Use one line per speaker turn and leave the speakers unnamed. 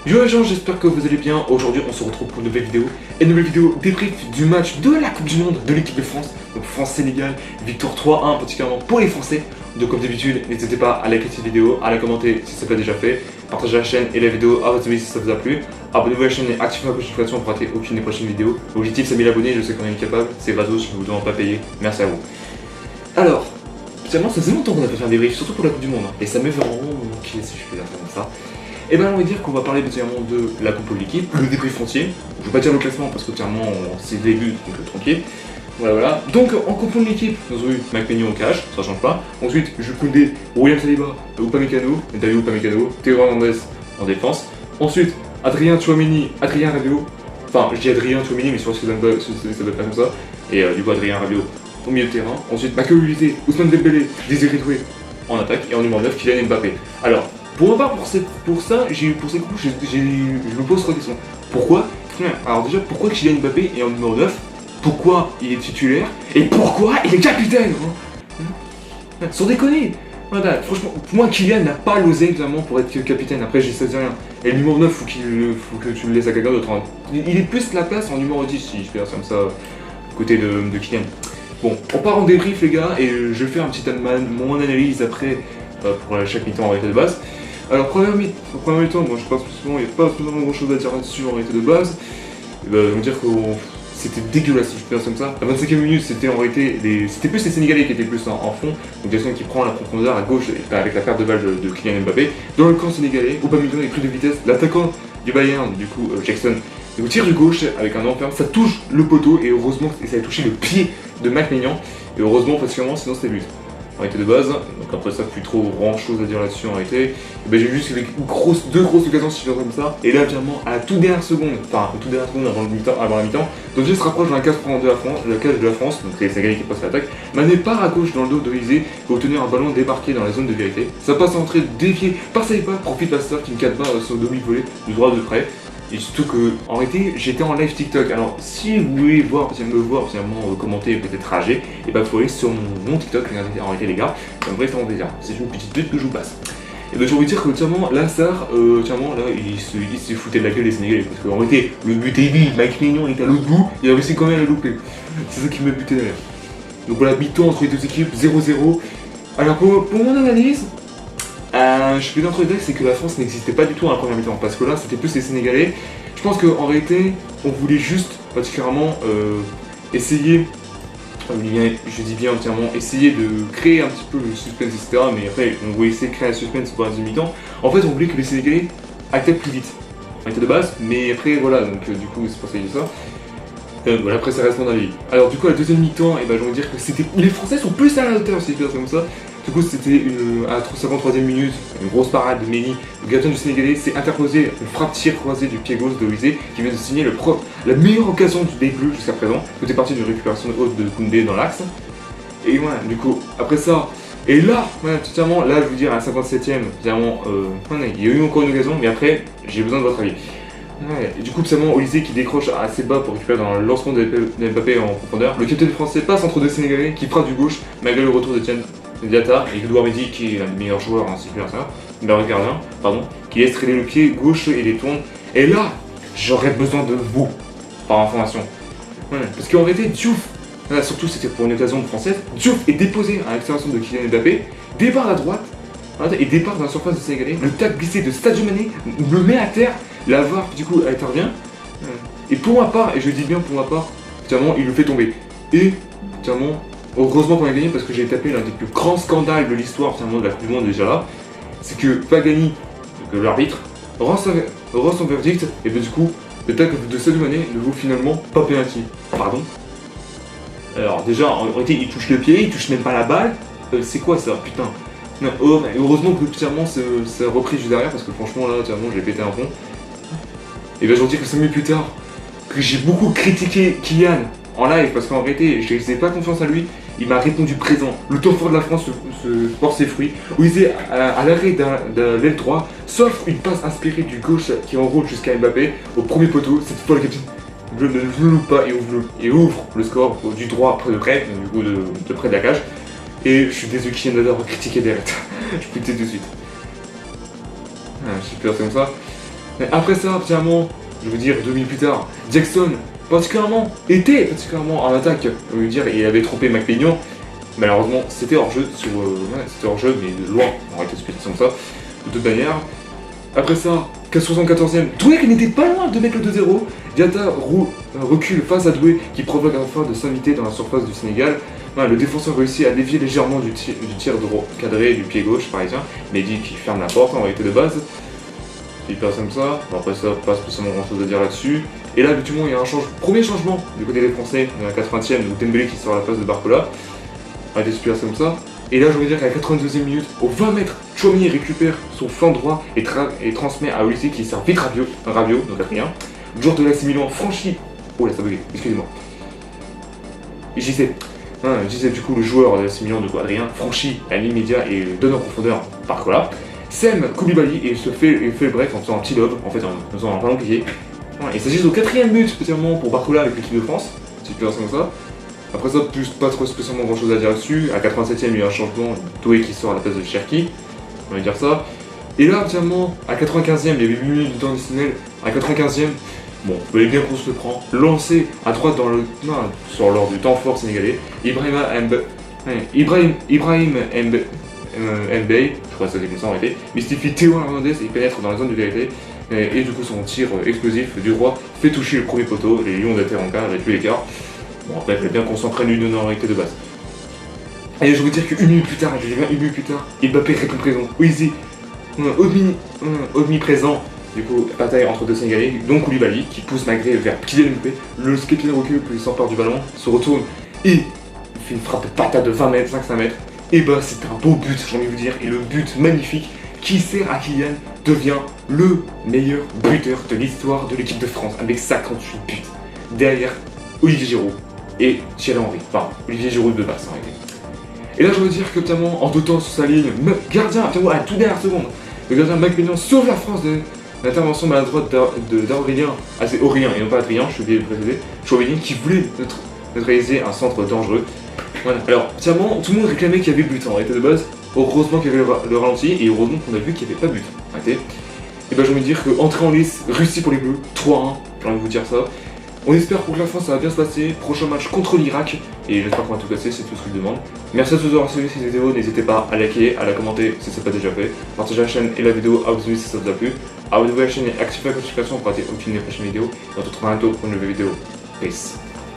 Yo les gens, j'espère que vous allez bien. Aujourd'hui on se retrouve pour une nouvelle vidéo. Et une nouvelle vidéo débrief du match de la Coupe du Monde de l'équipe de France. Donc France-Sénégal, victoire 3-1 particulièrement pour les Français. Donc comme d'habitude, n'hésitez pas à liker cette vidéo, à la commenter si ce n'est pas déjà fait. Partagez la chaîne et la vidéo à votre avis si ça vous a plu. Abonnez-vous à la chaîne et activez la cloche de notification pour rater aucune des prochaines vidéos. L'objectif c'est 1000 abonnés, je sais qu'on est capable. C'est gratos, je ne vous demande pas payer. Merci à vous. Alors, finalement ça faisait longtemps qu'on a fait un débrief, surtout pour la Coupe du Monde. Et ça m'est vraiment manqué si je peux dire ça comme ça. Et bien on va dire qu'on va parler particulièrement de la compo de l'équipe, le débrief entier. Je vais pas dire le classement parce que clairement c'est le début, donc tranquille. Voilà. Donc en compo de l'équipe, nous avons eu Mike Maignan au cash, ça change pas. Ensuite, Jules Koundé, William Saliba, Upamecano, David Upamecano, Théo Hernandez en défense. Ensuite, Adrien Tchouaméni, Adrien Rabiot. Enfin, je dis Adrien Tchouaméni, mais je pense que ça ne va pas comme ça. Et du coup, Adrien Rabiot au milieu de terrain. Ensuite, Michael Olise, Ousmane Dembélé, Désiré Doué en attaque. Et en numéro 9, Kylian Mbappé. Alors, pour ma part, pour ça, je me pose trois questions. Pourquoi? Alors déjà, pourquoi Kylian Mbappé est en numéro 9? Pourquoi il est titulaire? Et pourquoi il est capitaine? Sans déconner. Voilà, franchement, pour moi, Kylian n'a pas l'oseille clairement pour être capitaine. Après, je sais rien. Et le numéro 9, faut que tu le laisses à quelqu'un d'autre. Il est plus la place en numéro 10, si je peux dire comme ça, côté de Kylian. Bon, on part en débrief, les gars, et je vais faire un petit mon analyse après pour chaque mi-temps en réalité de base. Alors, première mi-temps, bon, je pense que il n'y a pas spécialement grand chose à dire là-dessus en réalité de base. Je vais dire que c'était dégueulasse si je peux dire comme ça. La 25e minute, c'était en réalité c'était plus les Sénégalais qui étaient plus en fond. Donc Jackson qui prend la profondeur à gauche avec la perte de balle de Kylian Mbappé. Dans le camp sénégalais, Aubameyang est pris de vitesse. L'attaquant du Bayern, du coup Jackson, il tire du gauche avec un enferme. Ça touche le poteau et heureusement ça a touché le pied de Mike Maignan. Et heureusement particulièrement, sinon c'était but. En réalité de base, donc après ça, plus trop grand chose à dire là-dessus en réalité. Ben, j'ai vu juste avec deux grosses occasions si je fais comme ça, et là virement à la toute dernière seconde, avant la mi-temps, donc je se rapproche dans la cage de la France, donc c'est les Sénégalais qui passent l'attaque. Mané part à gauche dans le dos de Olise pour obtenir un ballon débarqué dans la zone de vérité. Ça passe en entrée déviée par Saliba, profite Pasteur qui me cadre sur le demi-volé du droit de près. Et surtout que, en réalité, j'étais en live TikTok. Alors, si vous voulez me voir, finalement, commenter, peut-être rager, et bah, il faut aller sur mon TikTok, en réalité, les gars. En vrai, c'est vraiment plaisir. C'est une petite pute que je vous passe. Et bah, j'ai envie de dire que, tiens, là, il s'est fouté de la gueule des Sénégalais. Parce qu'en réalité, le but est vide, Mike Maignan était à l'autre bout, il a réussi quand même à le louper. C'est ça qui m'a buté derrière. Donc voilà, mi-temps entre les deux équipes, 0-0. Alors, pour mon analyse, je peux dire entre les deux, c'est que la France n'existait pas du tout à la première mi-temps, parce que là c'était plus les Sénégalais. Je pense qu'en réalité, on voulait juste particulièrement essayer, je dis bien entièrement, essayer de créer un petit peu le suspense, etc. Mais après, on voulait essayer de créer un suspense pour la deuxième mi-temps. En fait, on voulait que les Sénégalais acceptent plus vite, en réalité de base, mais après voilà, donc du coup c'est pour ça que j'ai dit ça. Voilà, après ça reste mon avis. Alors du coup, la deuxième mi-temps, j'ai envie de dire que les Français sont plus à la hauteur, si je peux dire comme ça. Du coup, c'était à la 53e minute, une grosse parade de Mendy. Le gardien du Sénégalais s'est interposé, une frappe tir croisée du pied gauche de Olise qui vient de signer la meilleure occasion des Bleus jusqu'à présent. Tout est parti d'une récupération haute de Koundé dans l'axe. Et voilà, du coup, après ça, et là, voilà, totalement, là, je vous dire, à la 57e, finalement, il y a eu encore une occasion, mais après, j'ai besoin de votre avis. Ouais, et du coup, seulement Olise qui décroche assez bas pour récupérer dans le lancement de Mbappé en profondeur. Le capitaine français passe entre deux Sénégalais qui frappe du gauche, malgré le retour de Diatta et Edouard Mendy qui est l'un des meilleurs joueurs en sécurité, meilleur gardien, pardon, qui laisse traîner le pied gauche et les tourne. Et là, j'aurais besoin de vous, par information. Ouais, parce qu'en réalité, Diouf, là, surtout c'était pour une occasion française, Diouf est déposé à l'extension de Kylian Mbappé, départ à droite, et départ dans la surface de Sénégalais, le tac glissé de Sadio Mané le met à terre, la VAR du coup intervient. Et pour ma part, et je dis bien pour ma part, finalement il le fait tomber. Et finalement, heureusement qu'on a gagné parce que j'ai tapé l'un des plus grands scandales de l'histoire finalement de la Coupe du Monde déjà là. C'est que Pagani, l'arbitre, rend son verdict et du coup le tacle de Sadio Mané ne vaut finalement pas penalty. Pardon. Alors déjà en réalité il touche le pied, il touche même pas la balle. C'est quoi ça putain? Non, heureusement que finalement ça a repris juste derrière parce que franchement là j'ai pété un pont. Et bien je vous dis que 5 minutes plus tard, que j'ai beaucoup critiqué Kylian en live parce qu'en réalité je n'ai pas confiance en lui, il m'a répondu présent. Le temps fort de la France se porte ses fruits. Olise à l'arrêt de l'aile droit, sauf une passe inspirée du gauche qui enroule jusqu'à Mbappé au premier poteau. Cette fois le capitaine ne le loupe pas et ouvre le score du droit près du coup de près de la cage. Et je suis désolé Kylian d'avoir critiqué derrière. Je peux tout de suite. Je suis peur comme ça. Mais après ça, finalement, je veux dire 2 minutes plus tard, Jackson, était particulièrement en attaque. Je veux dire, il avait trompé McPignon. Malheureusement, c'était hors-jeu, c'était hors-jeu, mais de loin, on aurait été comme ça, de toute manière. Après ça, 74e, Doué qui n'était pas loin de mettre le 2-0. Diatta recule face à Doué qui provoque afin de s'inviter dans la surface du Sénégal. Le défenseur réussit à dévier légèrement du tir de cadré du pied gauche parisien. Mehdi qui ferme la porte en réalité de base. Il passe comme ça. Bon, après ça, pas spécialement grand chose à dire là-dessus. Et là, habituellement, il y a un premier changement du côté des Français, dans la 80e, donc Dembélé qui sort à la place de Barcola. On va être comme ça. Et là, je veux dire qu'à la 82e minute, au 20 mètres, Tchouaméni récupère son flanc droit et transmet à Olysée qui sert vite Rabiot, donc Adrien. Le joueur de l'AC Milan franchit. Oh là, ça bugué, excusez-moi. JC, du coup, le joueur de l'AC Milan, de Adrien, franchit la ligne média et donne en profondeur Barcola. Sème Koulibaly et fait le break en faisant un petit lob, en fait, en faisant un ballon plié. Il s'agit au 4e but, spécialement pour Barcola avec l'équipe de France, si tu peux comme ça. Après ça, pas trop spécialement grand chose à dire là-dessus. À 87e, il y a un changement, Doué qui sort à la place de Cherki, on va dire ça. Et là, actuellement, à 95e, il y avait 8 minutes de temps additionnel. À 95e, bon, vous voyez bien qu'on se le prend. Lancé à droite sur lors du temps fort sénégalais. Ibrahim Mbaye, je crois que ça dit comme ça en réalité, mystifie Théo Hernandez et pénètre dans la zone de vérité. Et du coup, son tir explosif du roi fait toucher le premier poteau. Les Lions d'Inter en quart, réduit l'écart. Bon, après, il fallait bien qu'on s'en prenne une réalité de base. Et je veux dire qu'une minute plus tard, Mbappé répond présent. Easy, omniprésent. Du coup, bataille entre deux Sénégalais, donc Koulibaly qui pousse Magré vers Kylian Mbappé. Le Sképien recule, puis il s'empare du ballon, se retourne et fait une frappe de patate de 20 mètres, 5 mètres. Et bah, c'est un beau but, j'ai envie de vous dire, et le but magnifique qui sert à Kylian devient le meilleur buteur de l'histoire de l'équipe de France avec 58 buts. Derrière Olivier Giroud et Thierry Henry. Enfin, Olivier Giroud de base en réalité. Et là, je veux dire que notamment en 2 temps sur sa ligne, gardien, à la toute dernière seconde, le gardien McPignon sauve la France de l'intervention maladroite d'Aurélien, c'est Aurélien et non pas Adrien, je suis oublié de préciser, Chouameni qui voulait neutraliser un centre dangereux. Voilà. Alors, finalement, tout le monde réclamait qu'il y avait but en réalité de base. Heureusement qu'il y avait le ralenti et heureusement qu'on a vu qu'il n'y avait pas but. Et ben j'ai envie de dire que entrée en lice, réussi pour les Bleus, 3-1, j'ai envie de vous dire ça. On espère pour que la France ça va bien se passer. Prochain match contre l'Irak et j'espère qu'on va tout casser, c'est tout ce que je demande. Merci à tous d'avoir suivi cette vidéo, n'hésitez pas à liker, à la commenter si ce n'est pas déjà fait. Partagez la chaîne et la vidéo à vous si ça vous a plu. Abonnez-vous à la chaîne et activez la notification pour rater aucune des prochaines vidéos. Et on se retrouve bientôt pour une nouvelle vidéo. Peace.